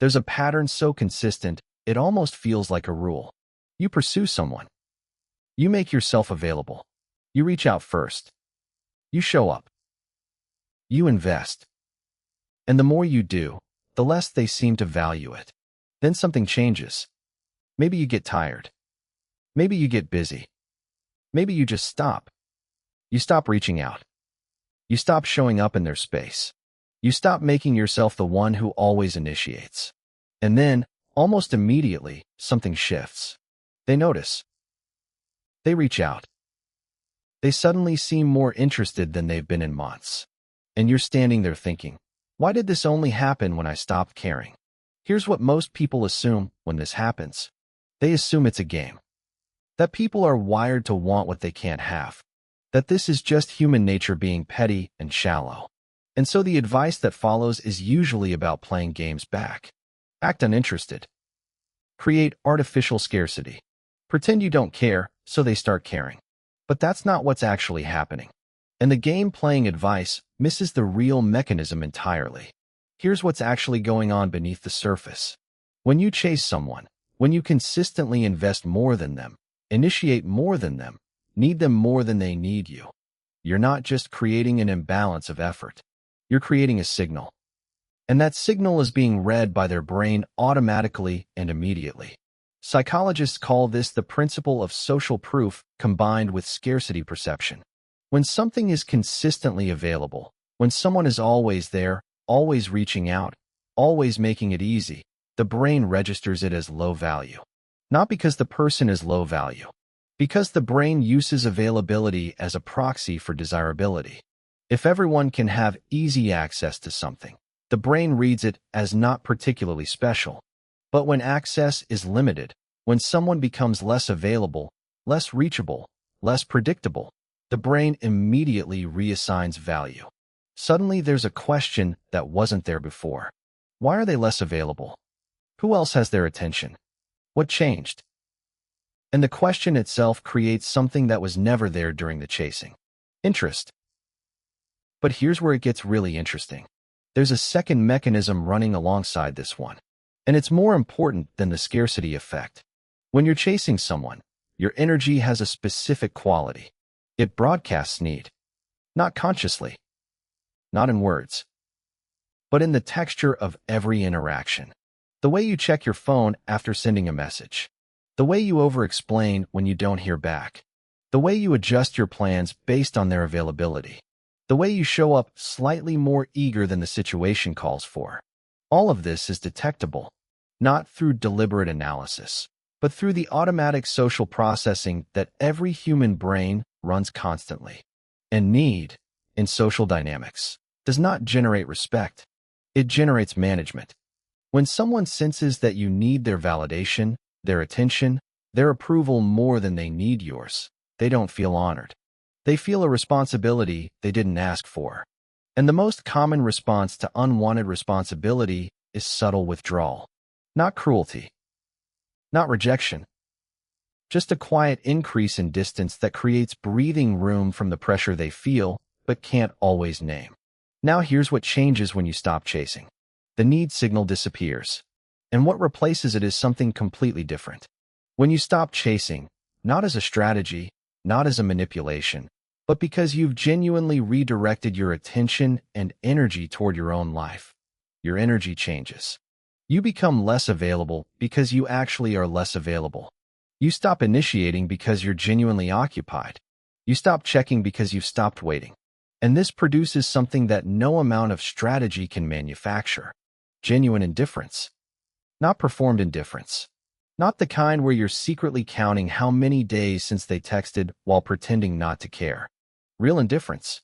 There's a pattern so consistent, it almost feels like a rule. You pursue someone. You make yourself available. You reach out first. You show up. You invest. And the more you do, the less they seem to value it. Then something changes. Maybe you get tired. Maybe you get busy. Maybe you just stop. You stop reaching out. You stop showing up in their space. You stop making yourself the one who always initiates. And then, almost immediately, something shifts. They notice. They reach out. They suddenly seem more interested than they've been in months. And you're standing there thinking, why did this only happen when I stopped caring? Here's what most people assume when this happens. They assume it's a game. That people are wired to want what they can't have. That this is just human nature being petty and shallow. And so the advice that follows is usually about playing games back. Act uninterested. Create artificial scarcity. Pretend you don't care, so they start caring. But that's not what's actually happening. And the game-playing advice misses the real mechanism entirely. Here's what's actually going on beneath the surface. When you chase someone, when you consistently invest more than them, initiate more than them, need them more than they need you, you're not just creating an imbalance of effort. You're creating a signal. And that signal is being read by their brain automatically and immediately. Psychologists call this the principle of social proof combined with scarcity perception. When something is consistently available, when someone is always there, always reaching out, always making it easy, the brain registers it as low value. Not because the person is low value, because the brain uses availability as a proxy for desirability. If everyone can have easy access to something, the brain reads it as not particularly special. But when access is limited, when someone becomes less available, less reachable, less predictable, the brain immediately reassigns value. Suddenly there's a question that wasn't there before. Why are they less available? Who else has their attention? What changed? And the question itself creates something that was never there during the chasing. Interest. But here's where it gets really interesting. There's a second mechanism running alongside this one. And it's more important than the scarcity effect. When you're chasing someone, your energy has a specific quality. It broadcasts need. Not consciously. Not in words. But in the texture of every interaction. The way you check your phone after sending a message. The way you over-explain when you don't hear back. The way you adjust your plans based on their availability. The way you show up slightly more eager than the situation calls for. All of this is detectable, not through deliberate analysis, but through the automatic social processing that every human brain runs constantly. And need, in social dynamics, does not generate respect. It generates management. When someone senses that you need their validation, their attention, their approval more than they need yours, they don't feel honored. They feel a responsibility they didn't ask for. And the most common response to unwanted responsibility is subtle withdrawal. Not cruelty. Not rejection. Just a quiet increase in distance that creates breathing room from the pressure they feel, but can't always name. Now here's what changes when you stop chasing. The need signal disappears. And what replaces it is something completely different. When you stop chasing, not as a strategy, not as a manipulation, but because you've genuinely redirected your attention and energy toward your own life, your energy changes. You become less available because you actually are less available. You stop initiating because you're genuinely occupied. You stop checking because you've stopped waiting. And this produces something that no amount of strategy can manufacture. Genuine indifference. Not performed indifference. Not the kind where you're secretly counting how many days since they texted while pretending not to care. Real indifference.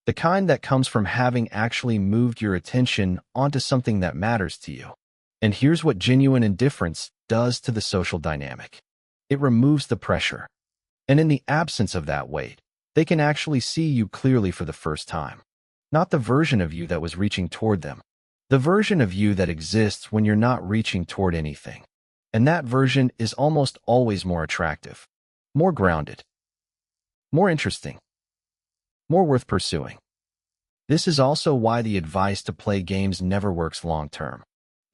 The kind that comes from having actually moved your attention onto something that matters to you. And here's what genuine indifference does to the social dynamic. It removes the pressure. And in the absence of that weight, they can actually see you clearly for the first time. Not the version of you that was reaching toward them. The version of you that exists when you're not reaching toward anything. And that version is almost always more attractive, more grounded, more interesting, more worth pursuing. This is also why the advice to play games never works long-term.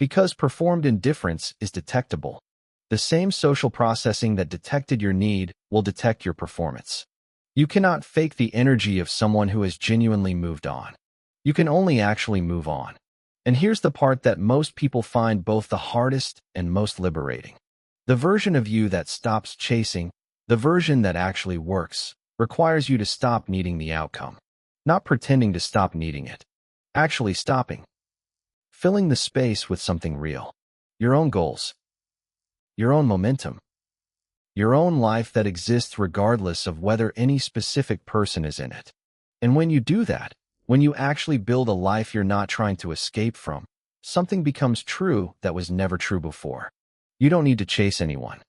Because performed indifference is detectable. The same social processing that detected your need will detect your performance. You cannot fake the energy of someone who has genuinely moved on. You can only actually move on. And here's the part that most people find both the hardest and most liberating. The version of you that stops chasing, the version that actually works, requires you to stop needing the outcome. Not pretending to stop needing it. Actually stopping. Filling the space with something real. Your own goals. Your own momentum. Your own life that exists regardless of whether any specific person is in it. And when you do that, when you actually build a life you're not trying to escape from, something becomes true that was never true before. You don't need to chase anyone.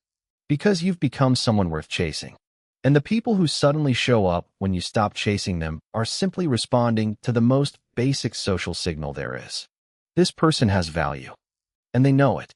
Because you've become someone worth chasing. And the people who suddenly show up when you stop chasing them are simply responding to the most basic social signal there is. This person has value. And they know it.